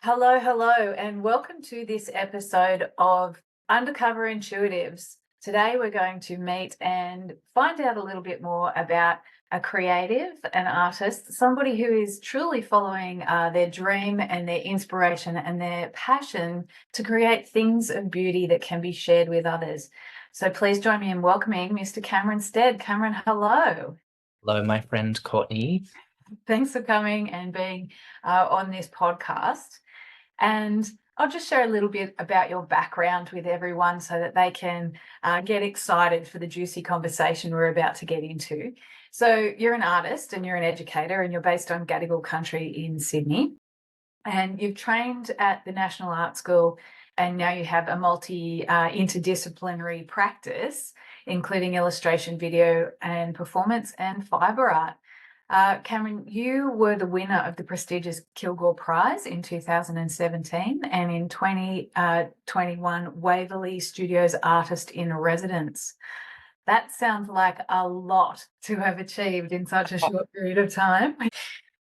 Hello, hello, and welcome to this episode of Undercover Intuitives. Today, we're going to meet and find out a little bit more about a creative, an artist, somebody who is truly following their dream and their inspiration and their passion to create things of beauty that can be shared with others. So please join me in welcoming Mr. Cameron Stead. Cameron, hello. Hello, my friend Courtney. Thanks for coming and being on this podcast. And I'll just share a little bit about your background with everyone so that they can get excited for the juicy conversation we're about to get into. So you're an artist and you're an educator and you're based on Gadigal country in Sydney. And you've trained at the National Art School and now you have a interdisciplinary practice, including illustration, video and performance and fibre art. Cameron, you were the winner of the prestigious Kilgrour Prize in 2017 and in 2021 Waverley Studios Artist in Residence. That sounds like a lot to have achieved in such a short period of time.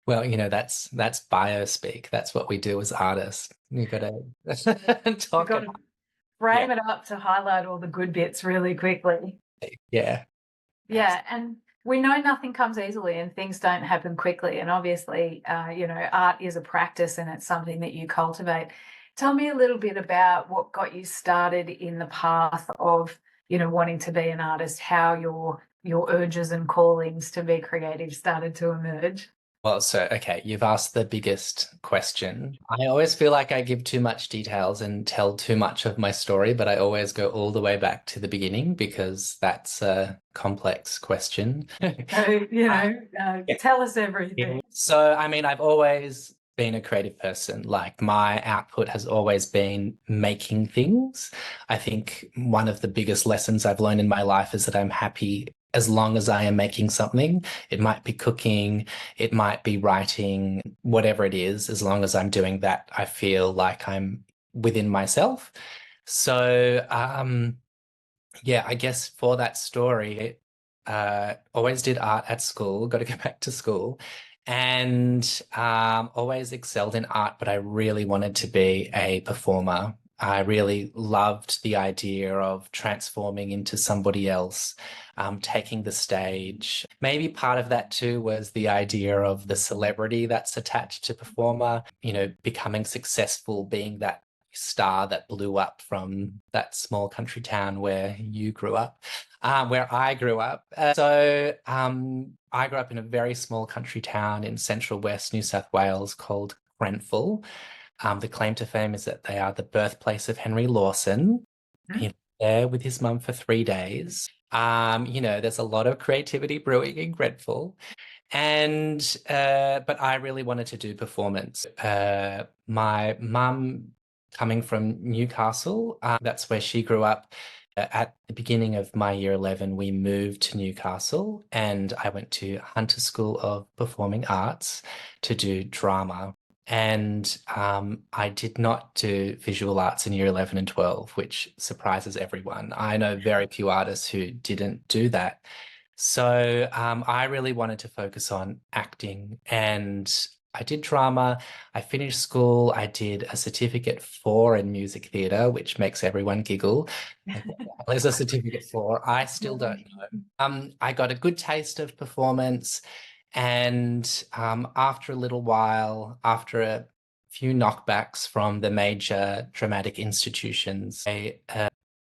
Well, that's bio speak. That's what we do as artists. You've got to talk Got to frame it up to highlight all the good bits really quickly. Yeah. Yeah, and we know nothing comes easily and things don't happen quickly. And obviously, art is a practice and it's something that you cultivate. Tell me a little bit about what got you started in the path of, wanting to be an artist, how your urges and callings to be creative started to emerge. Well, okay, you've asked the biggest question. I always feel like I give too much details and tell too much of my story, but I always go all the way back to the beginning because that's a complex question. Tell us everything. So, I've always been a creative person. Like my output has always been making things. I think one of the biggest lessons I've learned in my life is that I'm happy as long as I am making something. It might be cooking, it might be writing, whatever it is, as long as I'm doing that, I feel like I'm within myself. So, I guess for that story, always did art at school, got to go back to school, and always excelled in art, but I really wanted to be a performer. I really loved the idea of transforming into somebody else, taking the stage. Maybe part of that too was the idea of the celebrity that's attached to performer, becoming successful, being that star that blew up from that small country town where you grew up, where I grew up. I grew up in a very small country town in central west New South Wales called Grenfell. The claim to fame is that they are the birthplace of Henry Lawson. He was there with his mum for 3 days. There's a lot of creativity brewing in Grenfell. But I really wanted to do performance. My mum, coming from Newcastle, that's where she grew up. At the beginning of my year 11, we moved to Newcastle and I went to Hunter School of Performing Arts to do drama. And I did not do visual arts in year 11 and 12, which surprises everyone. I know very few artists who didn't do that. So I really wanted to focus on acting and I did drama. I finished school. I did a certificate 4 in music theatre, which makes everyone giggle. There's a certificate 4. I still don't know. I got a good taste of performance. And after a little while, after a few knockbacks from the major dramatic institutions, I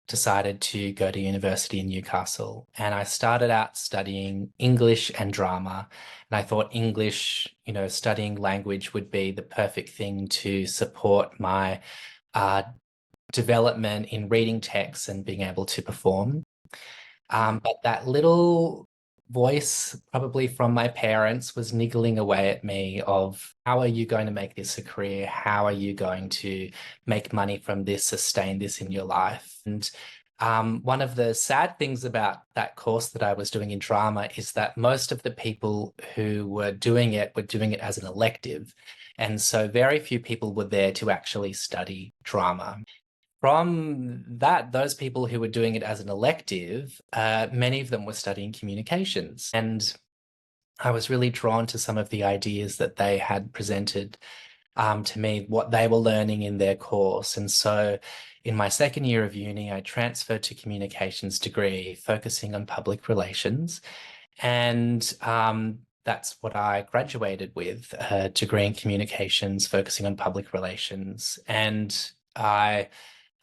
decided to go to university in Newcastle. And I started out studying English and drama. And I thought English, studying language would be the perfect thing to support my development in reading texts and being able to perform. But that little voice, probably from my parents, was niggling away at me of, how are you going to make this a career? How are you going to make money from this, sustain this in your life? And one of the sad things about that course that I was doing in drama is that most of the people who were doing it as an elective. And so very few people were there to actually study drama. From that, those people who were doing it as an elective, many of them were studying communications. And I was really drawn to some of the ideas that they had presented to me what they were learning in their course. And so in my second year of uni, I transferred to communications degree, focusing on public relations. And that's what I graduated with, a degree in communications, focusing on public relations. And I,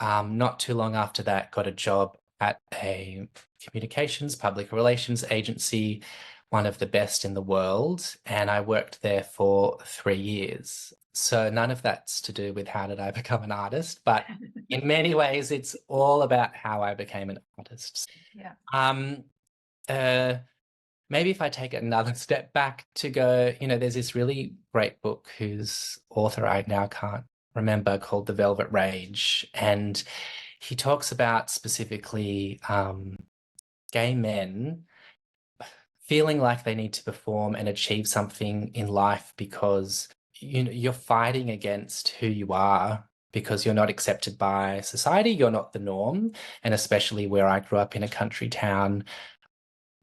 not too long after that, got a job at a communications public relations agency, one of the best in the world. And I worked there for 3 years. So none of that's to do with how did I become an artist, but in many ways, it's all about how I became an artist. Yeah. Uh, Maybe if I take another step back to go, there's this really great book whose author I now can't remember, called The Velvet Rage. And he talks about specifically gay men feeling like they need to perform and achieve something in life because you're fighting against who you are, because you're not accepted by society, you're not the norm. And especially where I grew up in a country town,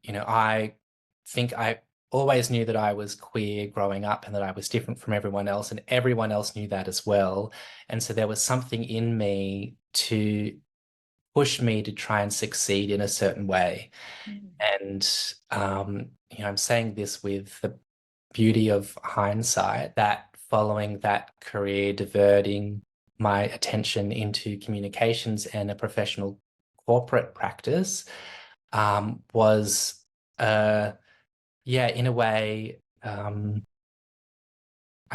I think I always knew that I was queer growing up and that I was different from everyone else, and everyone else knew that as well. And so there was something in me to push me to try and succeed in a certain way. And, I'm saying this with the beauty of hindsight, that following that career, diverting my attention into communications and a professional corporate practice, was, in a way, I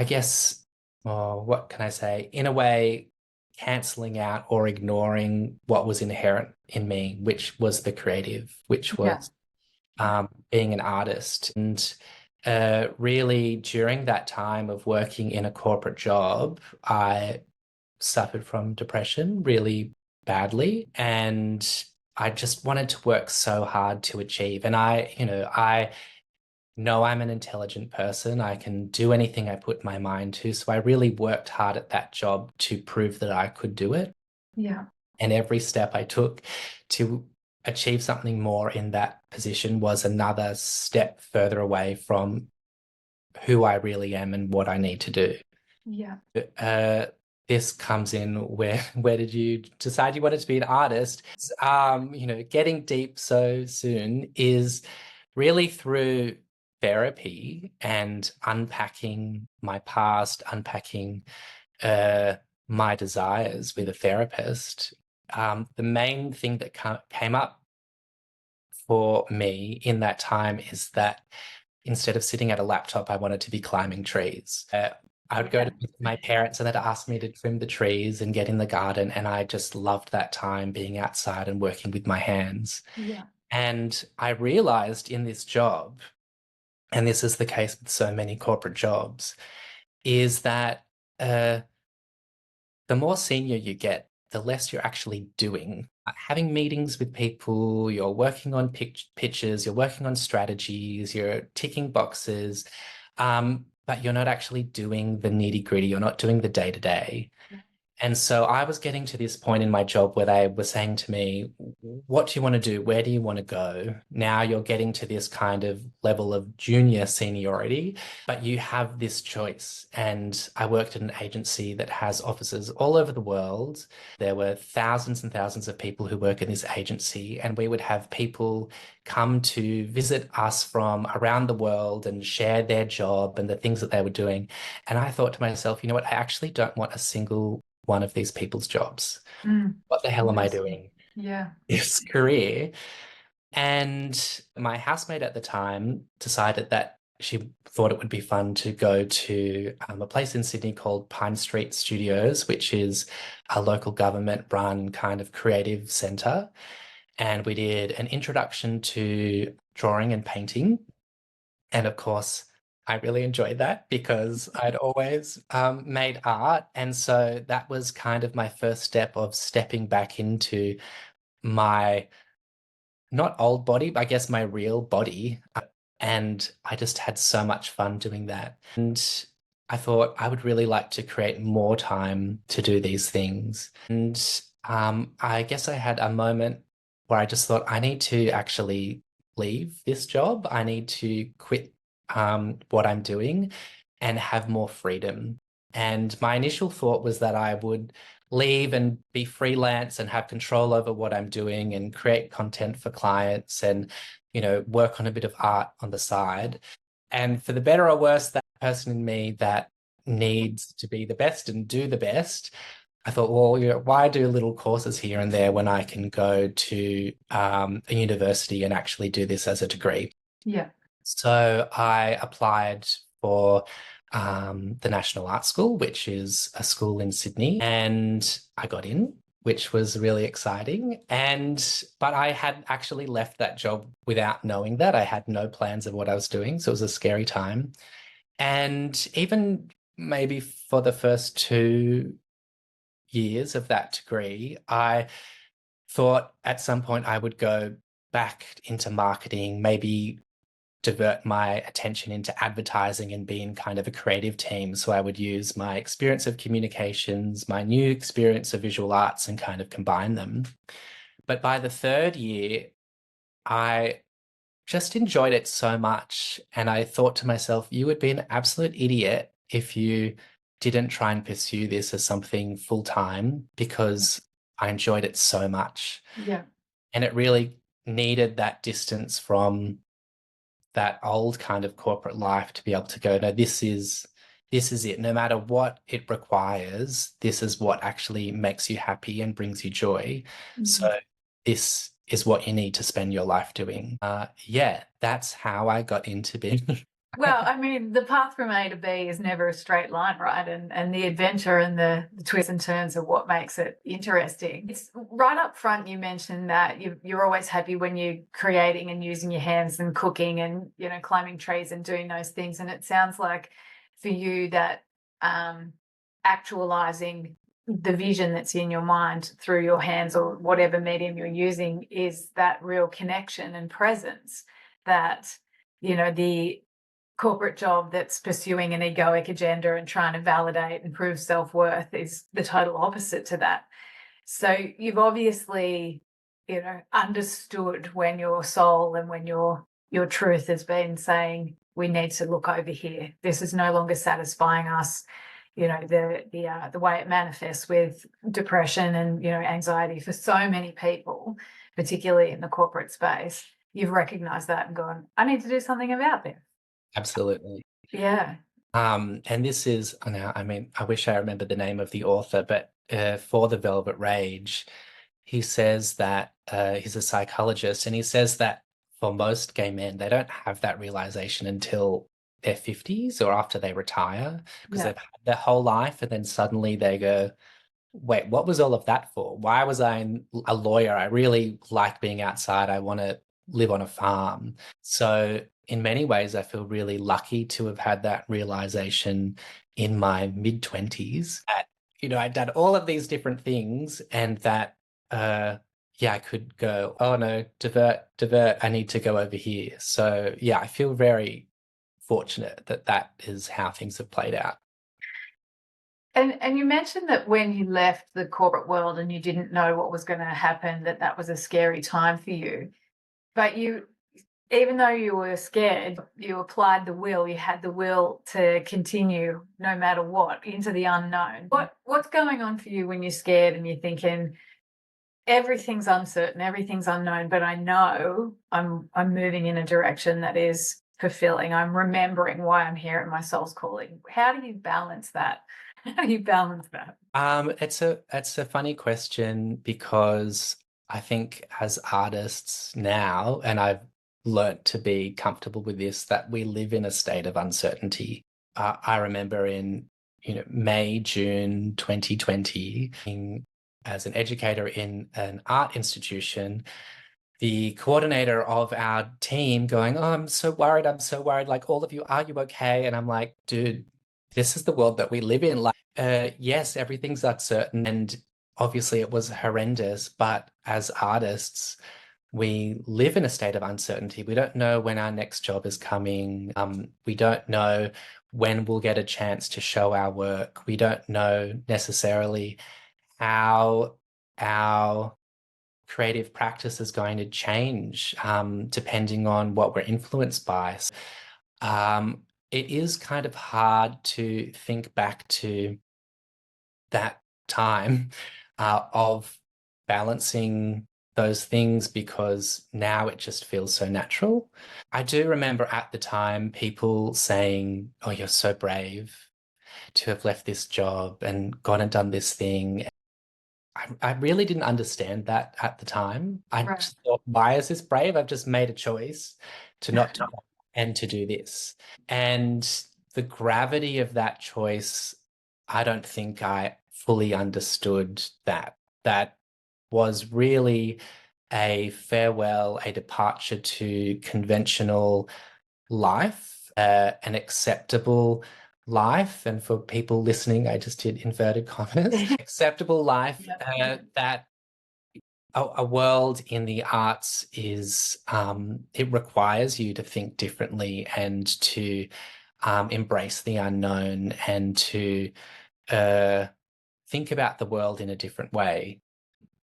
guess, what can I say? In a way, canceling out or ignoring what was inherent in me, which was the creative, which was being an artist. And really, during that time of working in a corporate job, I suffered from depression really badly. And I just wanted to work so hard to achieve. And I know I'm an intelligent person. I can do anything I put my mind to. So I really worked hard at that job to prove that I could do it. Yeah. And every step I took to achieve something more in that position was another step further away from who I really am and what I need to do. Yeah. This comes in where did you decide you wanted to be an artist? Getting deep so soon is really through therapy and unpacking my past, unpacking my desires with a therapist. The main thing that came up for me in that time is that instead of sitting at a laptop, I wanted to be climbing trees. I would go to my parents and they'd ask me to trim the trees and get in the garden. And I just loved that time being outside and working with my hands. Yeah. And I realized in this job, and this is the case with so many corporate jobs, is that the more senior you get, the less you're actually doing. Having meetings with people, you're working on pitches, you're working on strategies, you're ticking boxes, but you're not actually doing the nitty-gritty. You're not doing the day-to-day. And so I was getting to this point in my job where they were saying to me, what do you want to do? Where do you want to go? Now you're getting to this kind of level of junior seniority, but you have this choice. And I worked at an agency that has offices all over the world. There were thousands and thousands of people who work in this agency, and we would have people come to visit us from around the world and share their job and the things that they were doing. And I thought to myself, you know what? I actually don't want a single one of these people's jobs. What the hell am I doing? Yeah. This career. And my housemate at the time decided that she thought it would be fun to go to a place in Sydney called Pine Street Studios, which is a local government run kind of creative centre. And we did an introduction to drawing and painting. And of course, I really enjoyed that because I'd always made art. And so that was kind of my first step of stepping back into my not old body, but I guess my real body. And I just had so much fun doing that. And I thought I would really like to create more time to do these things. And I guess I had a moment where I just thought I need to actually leave this job. I need to quit what I'm doing and have more freedom. And my initial thought was that I would leave and be freelance and have control over what I'm doing and create content for clients and, work on a bit of art on the side. And for the better or worse, that person in me that needs to be the best and do the best, I thought, well, why do little courses here and there when I can go to a university and actually do this as a degree? Yeah. So I applied for the National Art School, which is a school in Sydney, and I got in, which was really exciting. But I had actually left that job without knowing that. I had no plans of what I was doing, so it was a scary time. And even maybe for the first 2 years of that degree, I thought at some point I would go back into marketing, maybe divert my attention into advertising and be in kind of a creative team. So I would use my experience of communications, my new experience of visual arts, and kind of combine them. But by the third year, I just enjoyed it so much. And I thought to myself, you would be an absolute idiot if you didn't try and pursue this as something full time, because I enjoyed it so much. Yeah. And it really needed that distance from that old kind of corporate life to be able to go, no, this is it. No matter what it requires, this is what actually makes you happy and brings you joy. So this is what you need to spend your life doing. Yeah, that's how I got into being. Well, I mean, the path from A to B is never a straight line, right? And the adventure and the twists and turns are what makes it interesting. It's right up front. You mentioned that you're always happy when you're creating and using your hands and cooking and, climbing trees and doing those things. And it sounds like for you that actualizing the vision that's in your mind through your hands or whatever medium you're using is that real connection and presence that, the corporate job that's pursuing an egoic agenda and trying to validate and prove self-worth is the total opposite to that. So you've obviously, understood when your soul and when your truth has been saying, we need to look over here. This is no longer satisfying us. The way it manifests with depression and, anxiety for so many people, particularly in the corporate space. You've recognized that and gone, I need to do something about this. Absolutely. Yeah. And this is now, I mean, I wish I remembered the name of the author, but for The Velvet Rage, he says that he's a psychologist, and he says that for most gay men, they don't have that realization until their 50s or after they retire, because they've had their whole life, and then suddenly they go, wait, what was all of that for? Why was I a lawyer? I really like being outside. I want to live on a farm. So in many ways, I feel really lucky to have had that realization in my mid-20s. I'd done all of these different things, and that, I could go, oh no, divert, I need to go over here. So yeah, I feel very fortunate that that is how things have played out. And you mentioned that when you left the corporate world and you didn't know what was going to happen, that was a scary time for you. But even though you were scared, you applied the will. You had the will to continue no matter what into the unknown. What's going on for you when you're scared and you're thinking everything's uncertain, everything's unknown, but I know I'm moving in a direction that is fulfilling. I'm remembering why I'm here and my soul's calling. How do you balance that? How do you balance that? It's a funny question, because I think as artists now, and I've learnt to be comfortable with this, that we live in a state of uncertainty. I remember in May, June 2020, as an educator in an art institution, the coordinator of our team going, oh, I'm so worried. Like, all of you, are you okay? And I'm like, dude, this is the world that we live in. Like, yes, everything's uncertain. And obviously it was horrendous. But as artists, we live in a state of uncertainty. We don't know when our next job is coming. We don't know when we'll get a chance to show our work. We don't know necessarily how our creative practice is going to change, depending on what we're influenced by. it is kind of hard to think back to that time of balancing those things, because now it just feels so natural. I do remember at the time people saying, "Oh, you're so brave to have left this job and gone and done this thing." I really didn't understand that at the time. I Right. just thought, why is this brave? I've just made a choice to not do that and to do this. And the gravity of that choice, I don't think I fully understood that. That was really a farewell, a departure to conventional life, an acceptable life. And for people listening, I just did inverted commas, acceptable life, Yep. that a world in the arts is, it requires you to think differently and to embrace the unknown and to uh, think about the world in a different way.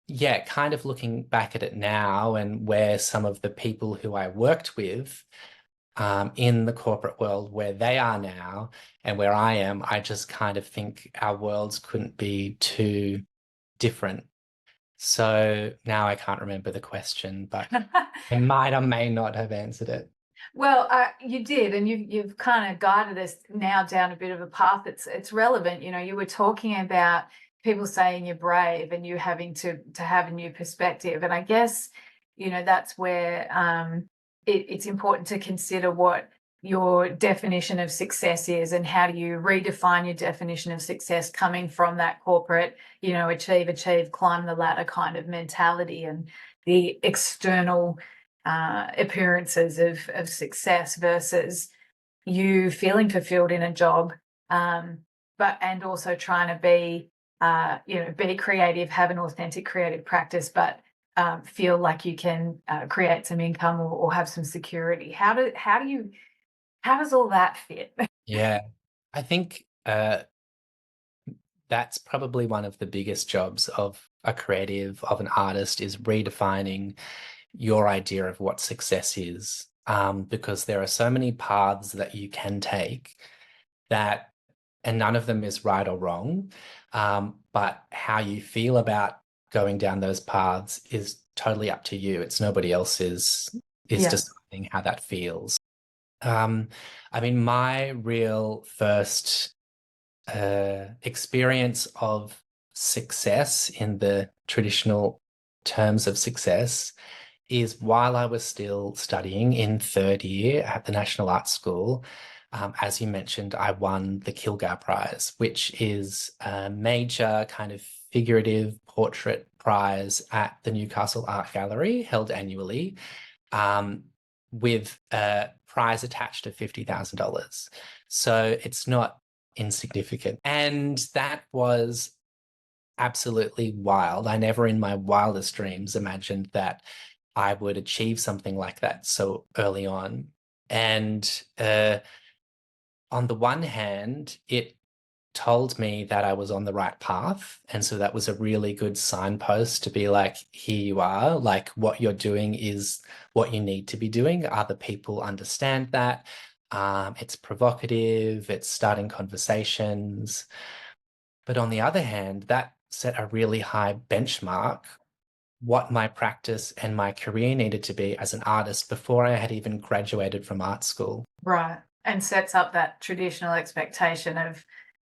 Yeah, kind of looking back at it now and where some of the people who I worked with in the corporate world, where they are now and where I am, I just kind of think our worlds couldn't be too different. So now I can't remember the question, but I might or may not have answered it. Well, you did, and you've kind of guided us now down a bit of a path that's relevant. You know, you were talking about people saying you're brave and you having to have a new perspective, and I guess that's where it's important to consider what your definition of success is and how do you redefine your definition of success coming from that corporate, achieve, climb the ladder kind of mentality and the external appearances of success versus you feeling fulfilled in a job, but and also trying to be creative, have an authentic creative practice, but feel like you can create some income or have some security. How does all that fit? Yeah, I think that's probably one of the biggest jobs of a creative, of an artist, is redefining your idea of what success is. Because there are so many paths that you can take that, and none of them is right or wrong. But how you feel about going down those paths is totally up to you. It's nobody else's is Yeah, deciding how that feels. Um, I mean, my real first experience of success in the traditional terms of success is while I was still studying in third year at the National Art School. As you mentioned, I won the Kilgrour Prize, which is a major kind of figurative portrait prize at the Newcastle Art Gallery, held annually, um, with a prize attached of $50,000. So it's not insignificant. And that was absolutely wild. I never in my wildest dreams imagined that I would achieve something like that so early on. And on the one hand, it told me that I was on the right path. And so that was a really good signpost to be like, here you are, like what you're doing is what you need to be doing. Other people understand that. It's provocative, it's starting conversations. But on the other hand, that set a really high benchmark what my practice and my career needed to be as an artist before I had even graduated from art school. right. And sets up that traditional expectation of,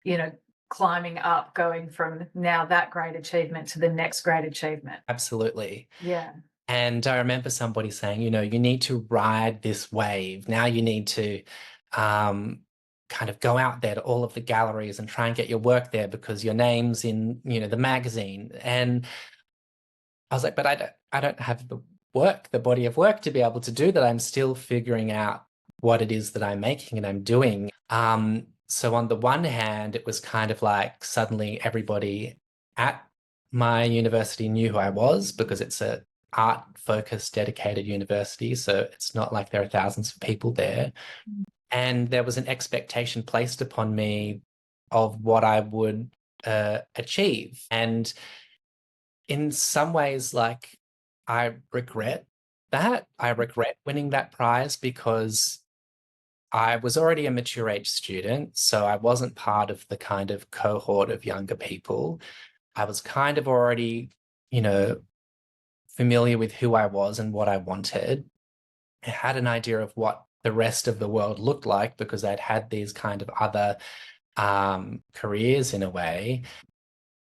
you know, climbing up, going from now that great achievement to the next great achievement. Absolutely. Yeah. And I remember somebody saying, you need to ride this wave. Now you need to um, kind of go out there to all of the galleries and try and get your work there because your name's in, the magazine. And I was like, but I don't have the body of work to be able to do that. I'm still figuring out what it is that I'm making and I'm doing. So on the one hand, it was kind of like suddenly everybody at my university knew who I was because it's a art focused, dedicated university. So it's not like there are thousands of people there. And there was an expectation placed upon me of what I would achieve. And in some ways, like, I regret that. I regret winning that prize because I was already a mature age student, so I wasn't part of the kind of cohort of younger people. I was kind of already, you know, familiar with who I was and what I wanted. I had an idea of what the rest of the world looked like because I'd had these kind of other careers in a way.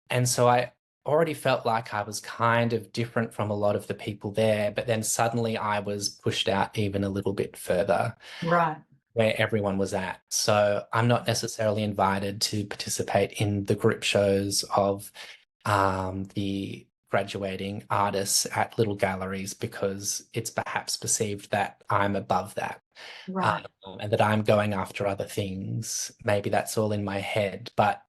And so I already felt like I was kind of different from a lot of the people there, but then suddenly I was pushed out even a little bit further Right. where everyone was at. So I'm not necessarily invited to participate in the group shows of the graduating artists at little galleries because it's perhaps perceived that I'm above that, Right. and that I'm going after other things. Maybe that's all in my head, but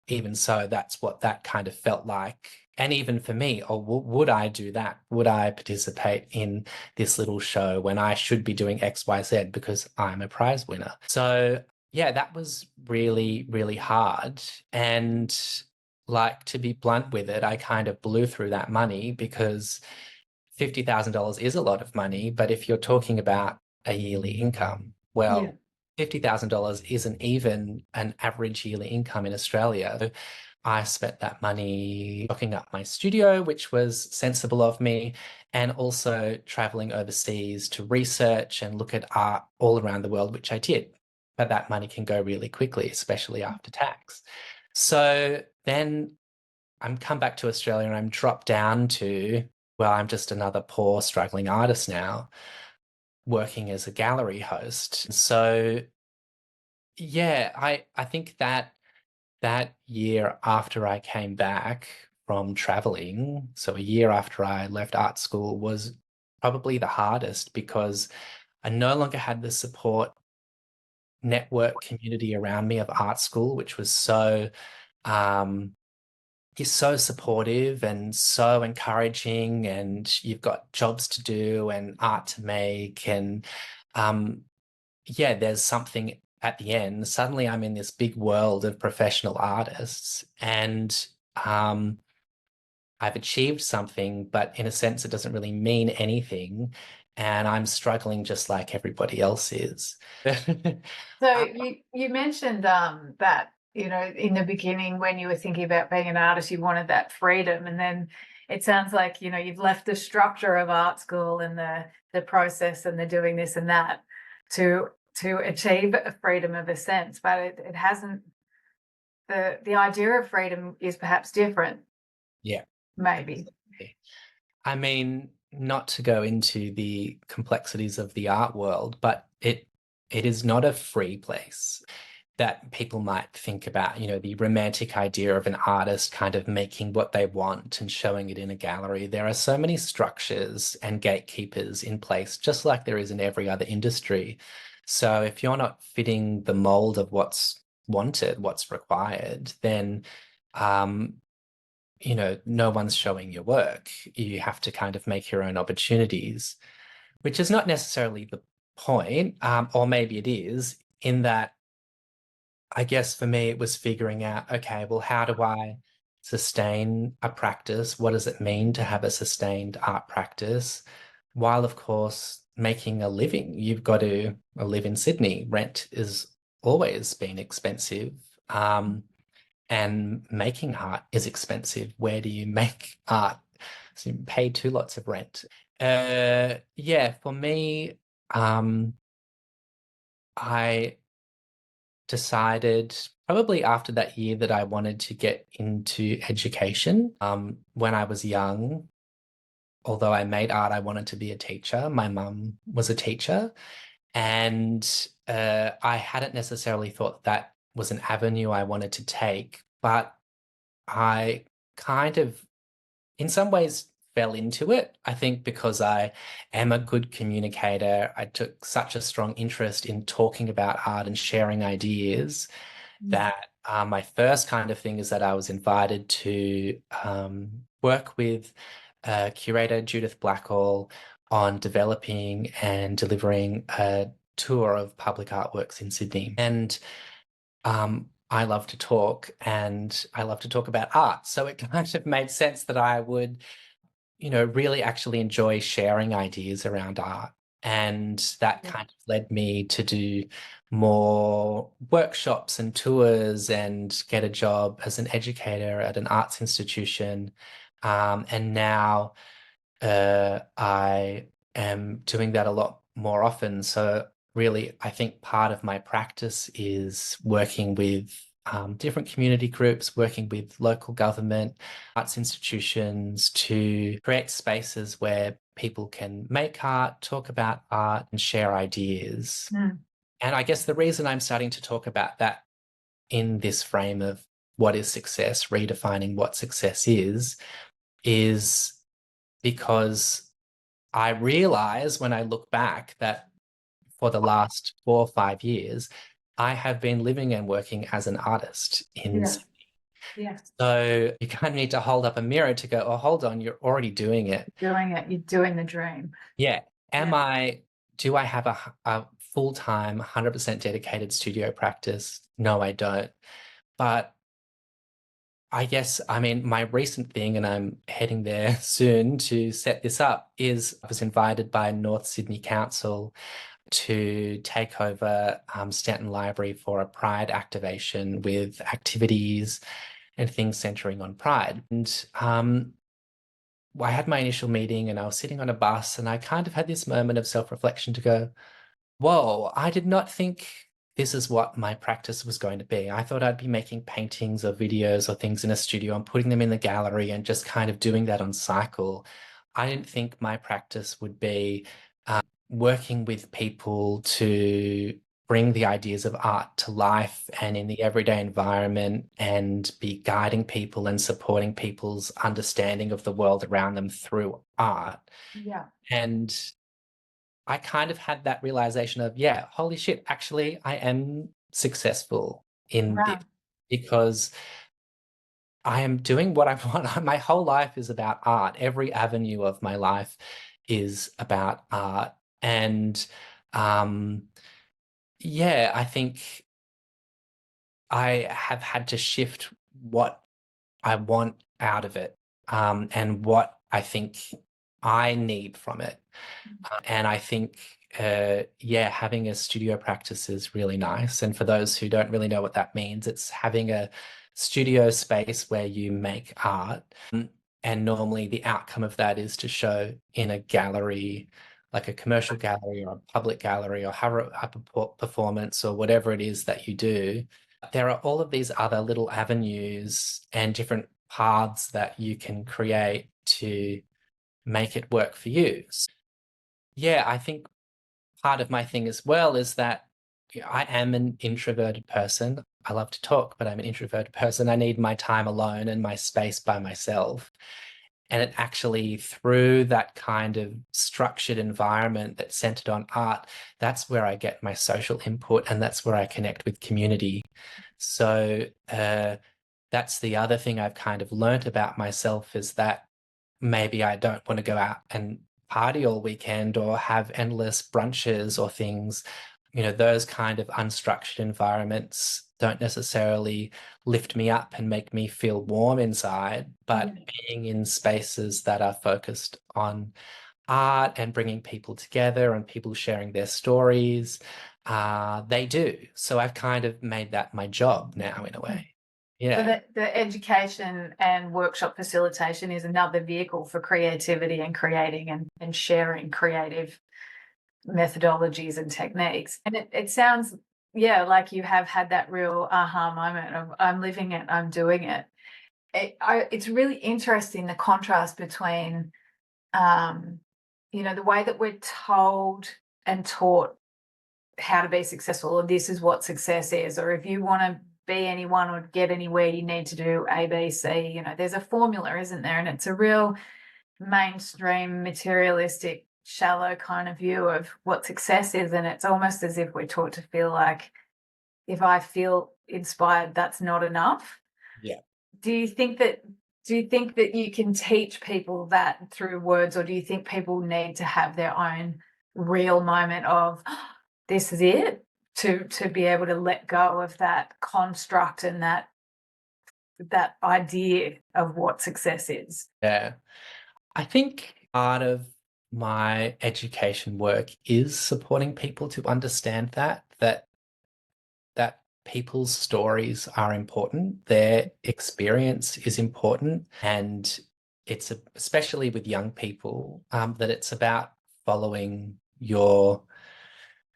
even so, that's what that kind of felt like. And even for me, oh, would I do that? Would I participate in this little show when I should be doing X, Y, Z because I'm a prize winner? So yeah, that was really, really hard. And like, to be blunt with it, I kind of blew through that money because $50,000 is a lot of money. But if you're talking about a yearly income, Yeah. well, $50,000 isn't even an average yearly income in Australia. So I spent that money stocking up my studio, which was sensible of me, and also traveling overseas to research and look at art all around the world, which I did. But that money can go really quickly, especially after tax. So then I'm come back to Australia and I'm dropped down to, well, I'm just another poor, struggling artist now, working as a gallery host. So yeah, I think that that year after I came back from traveling, so a year after I left art school, was probably the hardest because I no longer had the support network community around me of art school, which was so um he's so supportive and so encouraging, and you've got jobs to do and art to make, and um yeah, there's something at the end. Suddenly I'm in this big world of professional artists, and um I've achieved something, but in a sense it doesn't really mean anything, and I'm struggling just like everybody else is. So Uh, you mentioned that, in the beginning when you were thinking about being an artist, you wanted that freedom, and then it sounds like, you've left the structure of art school and the process and the doing this and that to achieve a freedom of a sense, but it hasn't. The idea of freedom is perhaps different, yeah. maybe. I mean, not to go into the complexities of the art world, but it is not a free place that people might think about, the romantic idea of an artist kind of making what they want and showing it in a gallery. There are so many structures and gatekeepers in place, just like there is in every other industry. So if you're not fitting the mold of what's wanted, what's required, then um, no one's showing your work. You have to kind of make your own opportunities, which is not necessarily the point, or maybe it is, in that I guess for me, it was figuring out, okay, well, how do I sustain a practice? What does it mean to have a sustained art practice? While, of course, making a living, you've got to live in Sydney. Rent is always been expensive. And making art is expensive. Where do you make art? So you pay two lots of rent. Yeah, for me, I decided probably after that year that I wanted to get into education. When I was young, although I made art, I wanted to be a teacher. My mum was a teacher, and I hadn't necessarily thought that was an avenue I wanted to take, but I kind of, in some ways, fell into it. I think because I am a good communicator, I took such a strong interest in talking about art and sharing ideas that my first kind of thing is that I was invited to work with curator Judith Blackall on developing and delivering a tour of public artworks in Sydney. And I love to talk, and I love to talk about art. So it kind of made sense that I would, really actually enjoy sharing ideas around art. And that kind of led me to do more workshops and tours and get a job as an educator at an arts institution. And now I am doing that a lot more often. So really, I think part of my practice is working with different community groups, working with local government, arts institutions to create spaces where people can make art, talk about art, and share ideas. And I guess the reason I'm starting to talk about that in this frame of what is success, redefining what success is because I realize when I look back that for the last 4 or 5 years, I have been living and working as an artist in Yeah. Yeah. So you kind of need to hold up a mirror to go, oh, hold on, you're already doing it. You're doing the dream. Yeah. Do I have a full-time, 100% dedicated studio practice? No, I don't. But I guess, I mean, my recent thing, and I'm heading there soon to set this up, is I was invited by North Sydney Council to take over Stanton Library for a Pride activation with activities and things centering on Pride. And I had my initial meeting and I was sitting on a bus and I kind of had this moment of self-reflection to go, whoa, I did not think this is what my practice was going to be. I thought I'd be making paintings or videos or things in a studio and putting them in the gallery and just kind of doing that on cycle. I didn't think my practice would be working with people to bring the ideas of art to life and in the everyday environment and be guiding people and supporting people's understanding of the world around them through art. Yeah. And I kind of had that realization of, yeah, holy shit, actually, I am successful in this because I am doing what I want. My whole life is about art. Every avenue of my life is about art. And yeah, I think I have had to shift what I want out of it and what I think I need from it. And I think, yeah, having a studio practice is really nice. And for those who don't really know what that means, it's having a studio space where you make art. And normally the outcome of that is to show in a gallery, like a commercial gallery or a public gallery or have a performance or whatever it is that you do. There are all of these other little avenues and different paths that you can create to make it work for you. Yeah, I think part of my thing as well is that I am an introverted person. I love to talk, but I'm an introverted person. I need my time alone and my space by myself. And it actually, through that kind of structured environment that's centered on art, that's where I get my social input and that's where I connect with community. So that's the other thing I've kind of learnt about myself is that maybe I don't want to go out and party all weekend or have endless brunches or things. You know, those kind of unstructured environments don't necessarily lift me up and make me feel warm inside, but being in spaces that are focused on art and bringing people together and people sharing their stories, they do. So I've kind of made that my job now in a way. Yeah. So the education and workshop facilitation is another vehicle for creativity and creating and sharing creative methodologies and techniques. And it sounds, yeah, like you have had that real aha moment of I'm living it, I'm doing it. It's really interesting, the contrast between, the way that we're told and taught how to be successful, or this is what success is, or if you want to be anyone or get anywhere, you need to do A, B, C. There's a formula, isn't there? And it's a real mainstream, materialistic, shallow kind of view of what success is. And it's almost as if we're taught to feel like if I feel inspired, that's not enough. Yeah. Do you think that you can teach people that through words, or do you think people need to have their own real moment of this is it, to be able to let go of that construct and that idea of what success is? Yeah. I think part of my education work is supporting people to understand that people's stories are important, their experience is important, and it's especially with young people, that it's about following your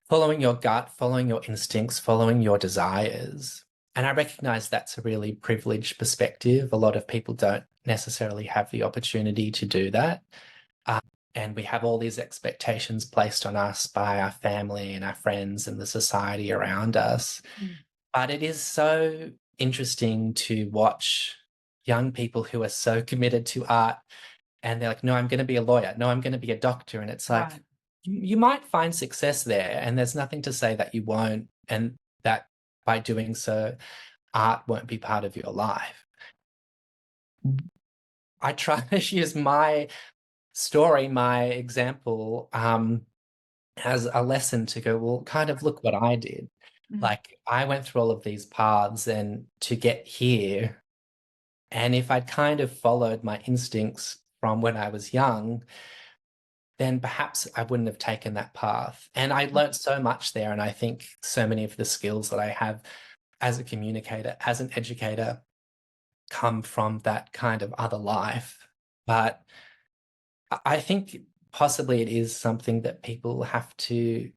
gut, following your instincts, following your desires. And I recognize that's a really privileged perspective. A lot of people don't necessarily have the opportunity to do that. Um, and we have all these expectations placed on us by our family and our friends and the society around us. Mm. But it is so interesting to watch young people who are so committed to art, and they're like, no, I'm going to be a lawyer. No, I'm going to be a doctor. And it's like, Right. you might find success there, and there's nothing to say that you won't, and that by doing so, art won't be part of your life. I try to use my story, my example, as a lesson to go, well, kind of look what I did. Mm. Like, I went through all of these paths and to get here. And if I'd kind of followed my instincts from when I was young, then perhaps I wouldn't have taken that path. And I learned so much there. And I think so many of the skills that I have as a communicator, as an educator, come from that kind of other life. But I think possibly it is something that people have to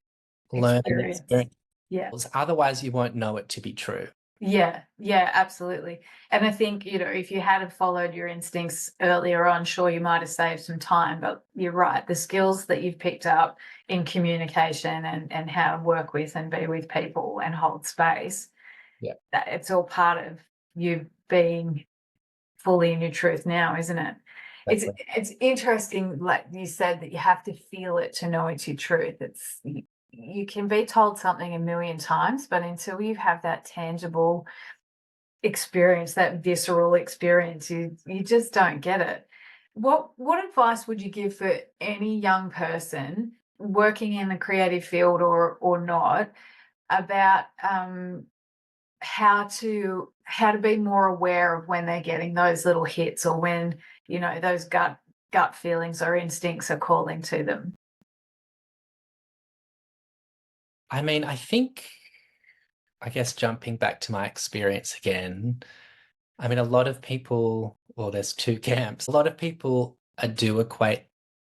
learn and Experience. experience. Yeah. Otherwise, you won't know it to be true. Yeah, yeah, absolutely. And I think, if you had have followed your instincts earlier on, sure, you might have saved some time, but you're right. The skills that you've picked up in communication and how to work with and be with people and hold space, Yeah, that it's all part of you being fully in your truth now, isn't it? It's exactly. it's interesting, like you said, that you have to feel it to know it's your truth. It's you can be told something a million times, but until you have that tangible experience, that visceral experience, you just don't get it. What advice would you give for any young person working in the creative field or not about how to be more aware of when they're getting those little hits or when those gut feelings or instincts are calling to them? I mean, I guess jumping back to my experience again, I mean, a lot of people, well, there's two camps. A lot of people do equate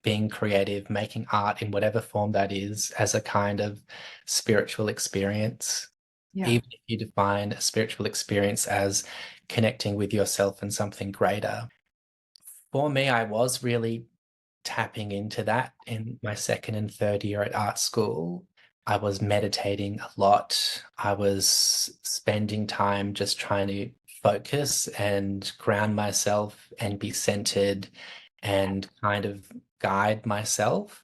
being creative, making art in whatever form that is, as a kind of spiritual experience. Yeah. Even if you define a spiritual experience as connecting with yourself and something greater. For me, I was really tapping into that in my second and third year at art school. I was meditating a lot. I was spending time just trying to focus and ground myself and be centered and kind of guide myself.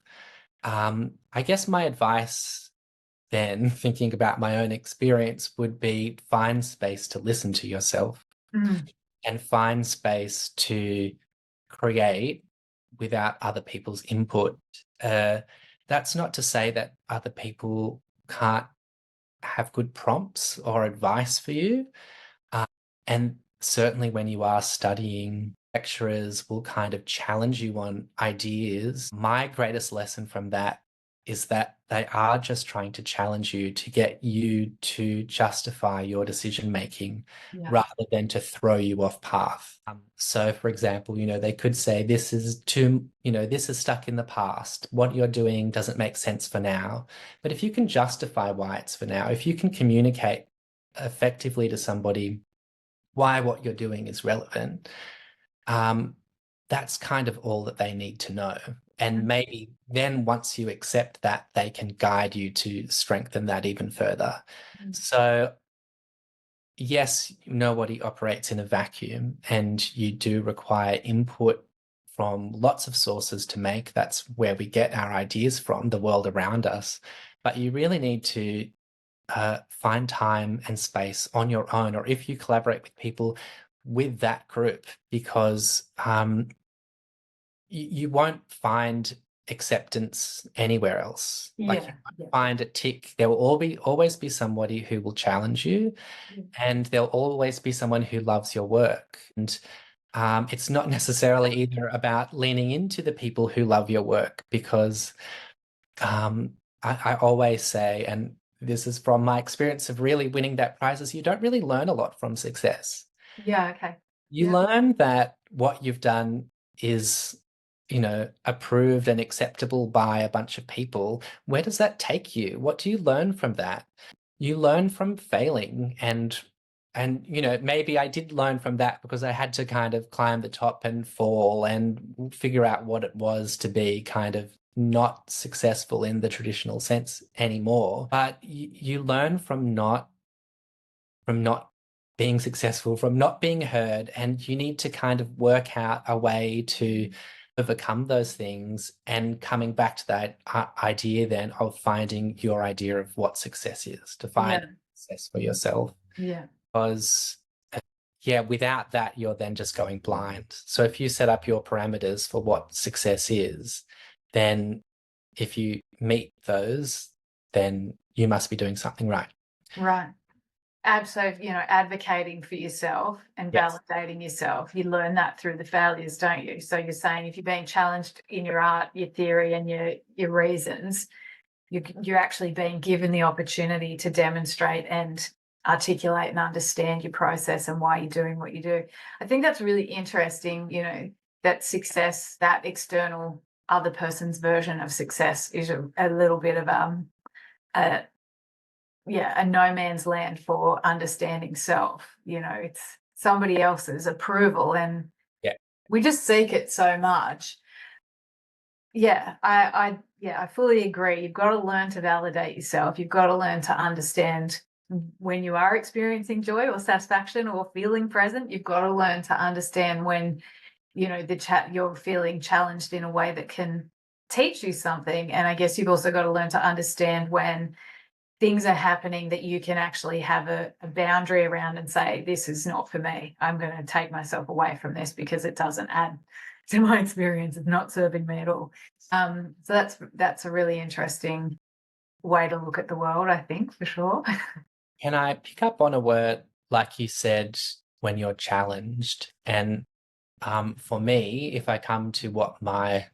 I guess my advice then, thinking about my own experience, would be find space to listen to yourself Mm. and find space to create without other people's input. That's not to say that other people can't have good prompts or advice for you. Uh, and certainly when you are studying, lecturers will kind of challenge you on ideas. My greatest lesson from that is that they are just trying to challenge you to get you to justify your decision making Yeah. rather than to throw you off path. So, for example, they could say, this is this is stuck in the past. What you're doing doesn't make sense for now. But if you can justify why it's for now, if you can communicate effectively to somebody why what you're doing is relevant, that's kind of all that they need to know. And Mm. maybe then once you accept that, they can guide you to strengthen that even further. Mm. So yes, nobody operates in a vacuum, and you do require input from lots of sources to make. That's where we get our ideas from, the world around us. But you really need to find time and space on your own, or if you collaborate with people, with that group, because you won't find acceptance anywhere else. Like, you Yeah. won't find a tick. There will always be somebody who will challenge you, Yeah. and there'll always be someone who loves your work. And It's not necessarily either about leaning into the people who love your work, because I always say, and this is from my experience of really winning that prize, is you don't really learn a lot from success. Yeah, okay. You learn that what you've done is, approved and acceptable by a bunch of people. Where does that take you? What do you learn from that? You learn from failing, and maybe I did learn from that because I had to kind of climb the top and fall and figure out what it was to be kind of not successful in the traditional sense anymore. But you learn from not being successful, from not being heard, and you need to kind of work out a way to overcome those things, and coming back to that idea then of finding your idea of what success is, to find success for yourself. Yeah. Because yeah, without that, you're then just going blind. So if you set up your parameters for what success is, then if you meet those, then you must be doing something right. Right. Absolutely, advocating for yourself and Yes. validating yourself. You learn that through the failures, don't you? So you're saying if you're being challenged in your art, your theory, and your reasons, you're actually being given the opportunity to demonstrate and articulate and understand your process and why you're doing what you do. I think that's really interesting, that success, that external other person's version of success is a little bit of a no man's land for understanding self. It's somebody else's approval, and Yeah. we just seek it so much. Yeah, I fully agree. You've got to learn to validate yourself. You've got to learn to understand when you are experiencing joy or satisfaction or feeling present. You've got to learn to understand when you're feeling challenged in a way that can teach you something. And I guess you've also got to learn to understand when things are happening that you can actually have a boundary around and say, this is not for me. I'm going to take myself away from this because it doesn't add to my experience. It's not serving me at all. So that's a really interesting way to look at the world, I think, for sure. Can I pick up on a word like you said, when you're challenged? And for me, if I come to what my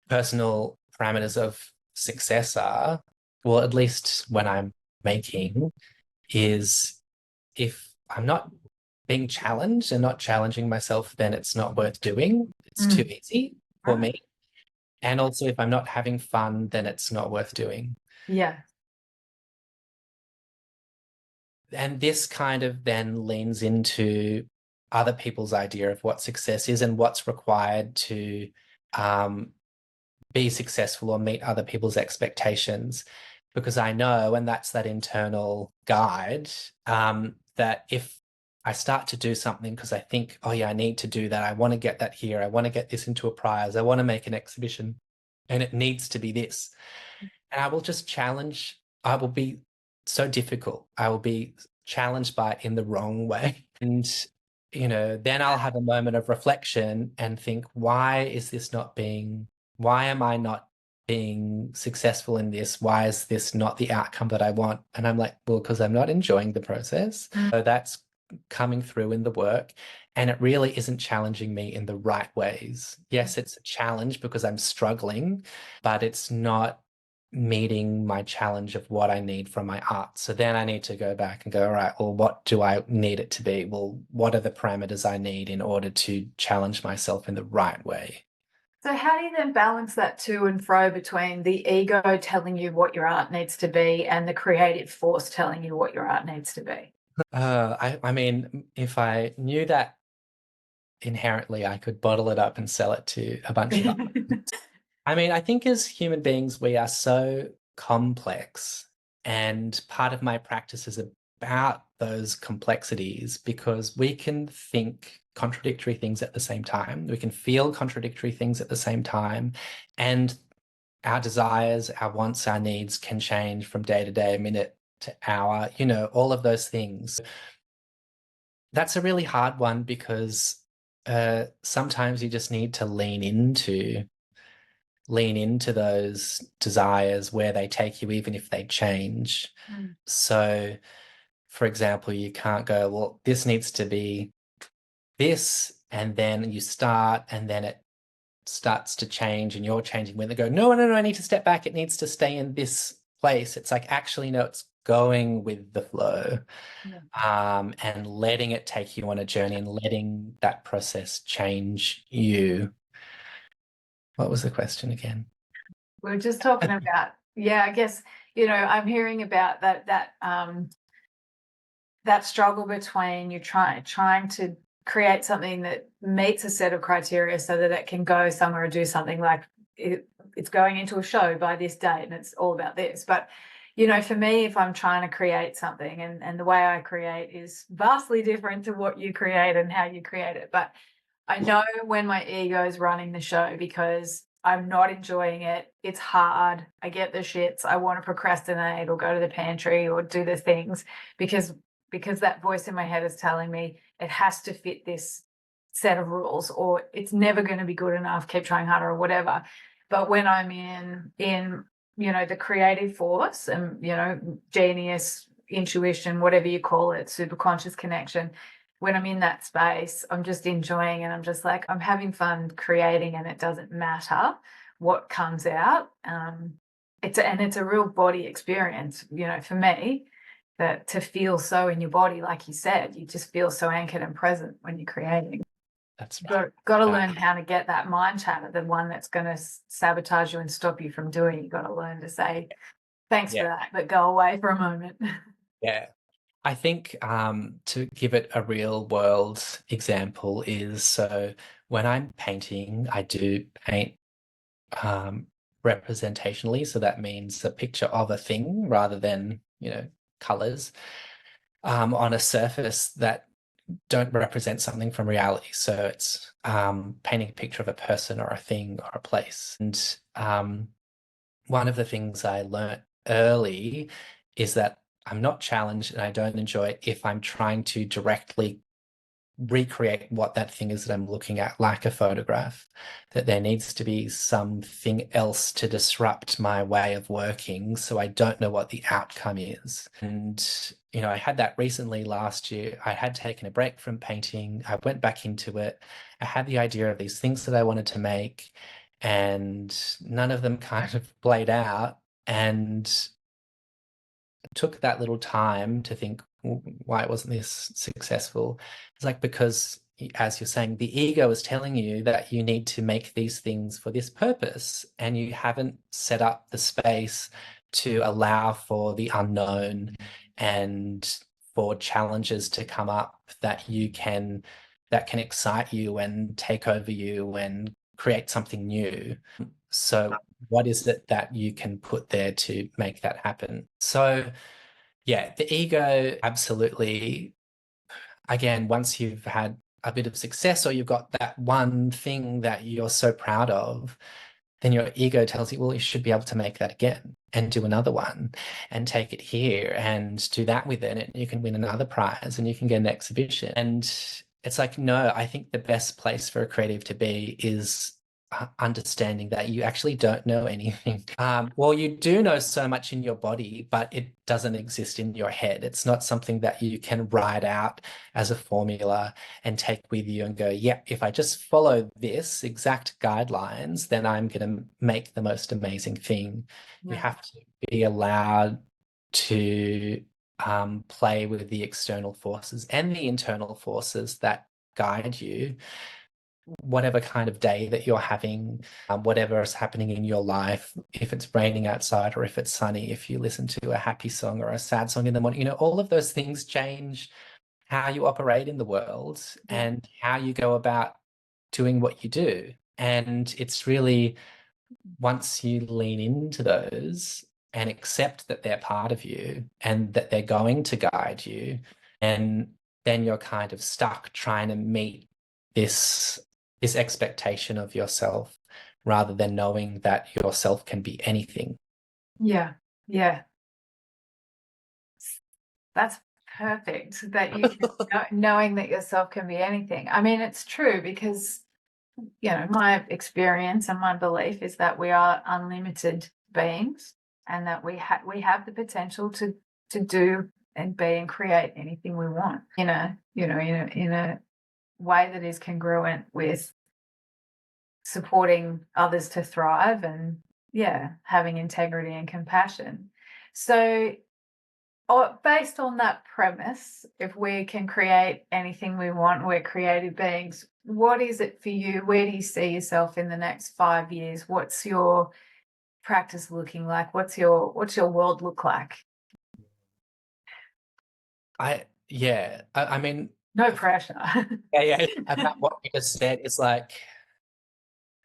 personal parameters of success are, well, at least when I'm making, is if I'm not being challenged and not challenging myself, then it's not worth doing. It's too easy for Right. me. And also, if I'm not having fun, then it's not worth doing. Yeah. And this kind of then leans into other people's idea of what success is and what's required to um, be successful or meet other people's expectations. Because I know, and that's that internal guide, that if I start to do something because I think, oh yeah, I need to do that, I want to get that here, I want to get this into a prize, I want to make an exhibition, and it needs to be this. And I will just challenge, I will be so difficult. I will be challenged by it in the wrong way. And, then I'll have a moment of reflection and think, why am I not being successful in this? Why is this not the outcome that I want? And I'm like, well, because I'm not enjoying the process. So that's coming through in the work. And it really isn't challenging me in the right ways. Yes, it's a challenge because I'm struggling, but it's not meeting my challenge of what I need from my art. So then I need to go back and go, all right, well, what do I need it to be? Well, what are the parameters I need in order to challenge myself in the right way? So how do you then balance that to and fro between the ego telling you what your art needs to be and the creative force telling you what your art needs to be? I mean, if I knew that inherently, I could bottle it up and sell it to a bunch of I mean, I think as human beings, we are so complex. And part of my practice is about those complexities, because we can think contradictory things at the same time. We can feel contradictory things at the same time. And our desires, our wants, our needs can change from day to day, minute to hour, all of those things. That's a really hard one, because sometimes you just need to lean into those desires where they take you, even if they change. So, for example, you can't go, well, this needs to be this, and then you start, and then it starts to change and you're changing when they go, no, no, no, I need to step back. It needs to stay in this place. It's like, actually, no, it's going with the flow. And letting it take you on a journey and letting that process change you. What was the question again? We were just talking about, I guess, I'm hearing about that struggle between you trying to create something that meets a set of criteria so that it can go somewhere and do something, like it's going into a show by this date and it's all about this. But for me, if I'm trying to create something, and the way I create is vastly different to what you create and how you create it, but I know when my ego is running the show because I'm not enjoying it. It's hard. I get the shits. I want to procrastinate or go to the pantry or do the things because that voice in my head is telling me it has to fit this set of rules, or it's never going to be good enough. Keep trying harder or whatever. But when I'm in the creative force and genius, intuition, whatever you call it, superconscious connection, when I'm in that space, I'm just enjoying, and I'm just like, I'm having fun creating, and it doesn't matter what comes out. It's a real body experience, for me, that to feel so in your body, like you said, you just feel so anchored and present when you're creating. That's right. Got to learn how to get that mind chatter, the one that's going to sabotage you and stop you from doing. You got to learn to say, thanks for that, but go away for a moment. Yeah. I think to give it a real world example is, so when I'm painting, I do paint representationally. So that means a picture of a thing rather than, colors on a surface that don't represent something from reality. So it's painting a picture of a person or a thing or a place. And one of the things I learnt early is that I'm not challenged and I don't enjoy it if I'm trying to directly recreate what that thing is that I'm looking at, like a photograph, that there needs to be something else to disrupt my way of working so I don't know what the outcome is. And, I had that recently last year. I had taken a break from painting. I went back into it. I had the idea of these things that I wanted to make, and none of them kind of played out. And took that little time to think, why wasn't this successful? It's like, because as you're saying, the ego is telling you that you need to make these things for this purpose, and you haven't set up the space to allow for the unknown and for challenges to come up that can excite you and take over you and create something new. So what is it that you can put there to make that happen? So yeah, the ego, absolutely. Again, once you've had a bit of success or you've got that one thing that you're so proud of, then your ego tells you, well, you should be able to make that again and do another one and take it here and do that with it. And you can win another prize and you can get an exhibition. And it's like, no, I think the best place for a creative to be is understanding that you actually don't know anything. Well, you do know so much in your body, but it doesn't exist in your head. It's not something that you can write out as a formula and take with you and go, yeah, if I just follow this exact guidelines, then I'm going to make the most amazing thing. You have to be allowed to play with the external forces and the internal forces that guide you, whatever kind of day that you're having, whatever is happening in your life, if it's raining outside or if it's sunny, if you listen to a happy song or a sad song in the morning, all of those things change how you operate in the world and how you go about doing what you do. And it's really, once you lean into those and accept that they're part of you and that they're going to guide you, and then you're kind of stuck trying to meet this expectation of yourself rather than knowing that yourself can be anything. Yeah. That's perfect, that you knowing that yourself can be anything. I mean, it's true, because my experience and my belief is that we are unlimited beings, and that we have the potential to do and be and create anything we want in a way that is congruent with supporting others to thrive and, yeah, having integrity and compassion. So, based on that premise, if we can create anything we want, we're creative beings. What is it for you? Where do you see yourself in the next 5 years? What's your practice looking like? What's your world look like? I mean, No pressure. yeah, about what you just said is like,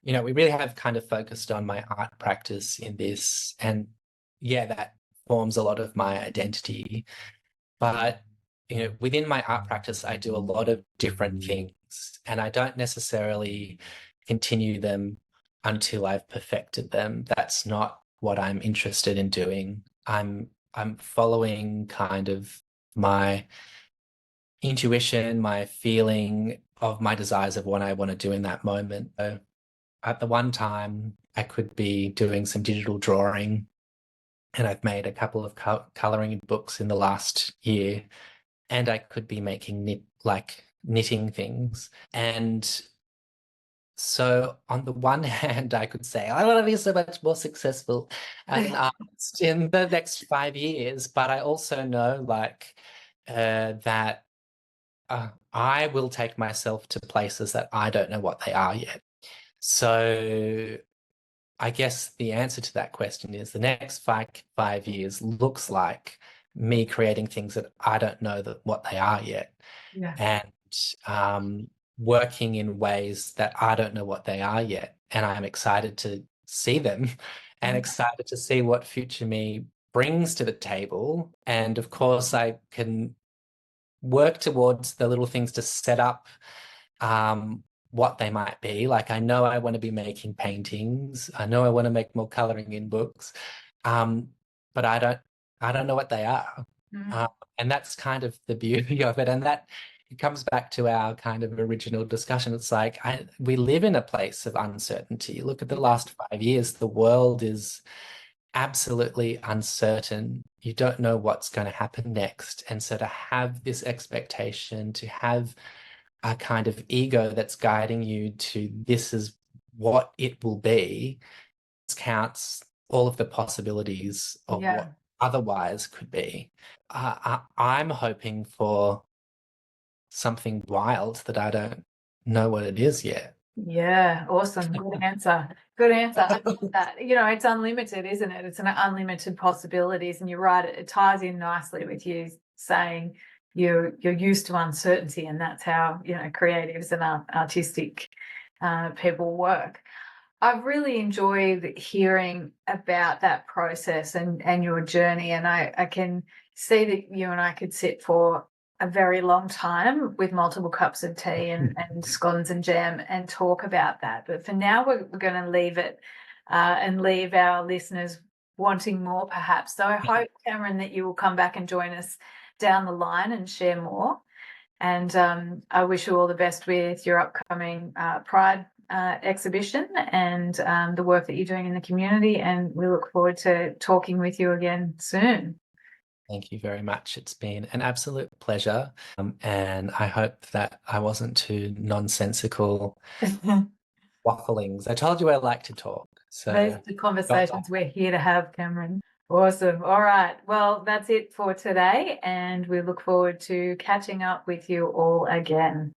we really have kind of focused on my art practice in this, and yeah, that forms a lot of my identity. But, within my art practice, I do a lot of different things, and I don't necessarily continue them until I've perfected them. That's not what I'm interested in doing. I'm following kind of my intuition, my feeling of my desires of what I want to do in that moment. So at the one time, I could be doing some digital drawing, and I've made a couple of coloring books in the last year, and I could be making knitting things. And so on the one hand, I could say, I want to be so much more successful as an artist in the next 5 years, but I also know that I will take myself to places that I don't know what they are yet. So I guess the answer to that question is the next 5 years looks like me creating things that I don't know what they are yet. Yeah. And working in ways that I don't know what they are yet. And I'm excited to see them and excited to see what future me brings to the table. And of course, I can work towards the little things to set up what they might be. Like, I know I want to be making paintings. I know I want to make more coloring in books. But I don't know what they are. And that's kind of the beauty of it. And that it comes back to our kind of original discussion. It's like we live in a place of uncertainty. Look at the last 5 years. The world is absolutely uncertain. You don't know what's going to happen next. And so to have this expectation, to have a kind of ego that's guiding you to this is what it will be, counts all of the possibilities of what otherwise could be. I'm hoping for something wild that I don't know what it is yet. Yeah, awesome. Good answer. Good answer. I love that. It's unlimited, isn't it? It's an unlimited possibilities. And you're right, it ties in nicely with you saying you're used to uncertainty, and that's how, creatives and artistic people work. I've really enjoyed hearing about that process and your journey. And I can see that you and I could sit for a very long time with multiple cups of tea and scones and jam and talk about that. But for now, we're going to leave it and leave our listeners wanting more, perhaps. So I hope, Cameron, that you will come back and join us down the line and share more. And I wish you all the best with your upcoming Pride exhibition and the work that you're doing in the community. And we look forward to talking with you again soon. Thank you very much. It's been an absolute pleasure. And I hope that I wasn't too nonsensical wafflings. I told you I like to talk. So those are the conversations we're here to have, Cameron. Awesome. All right. Well, that's it for today. And we look forward to catching up with you all again.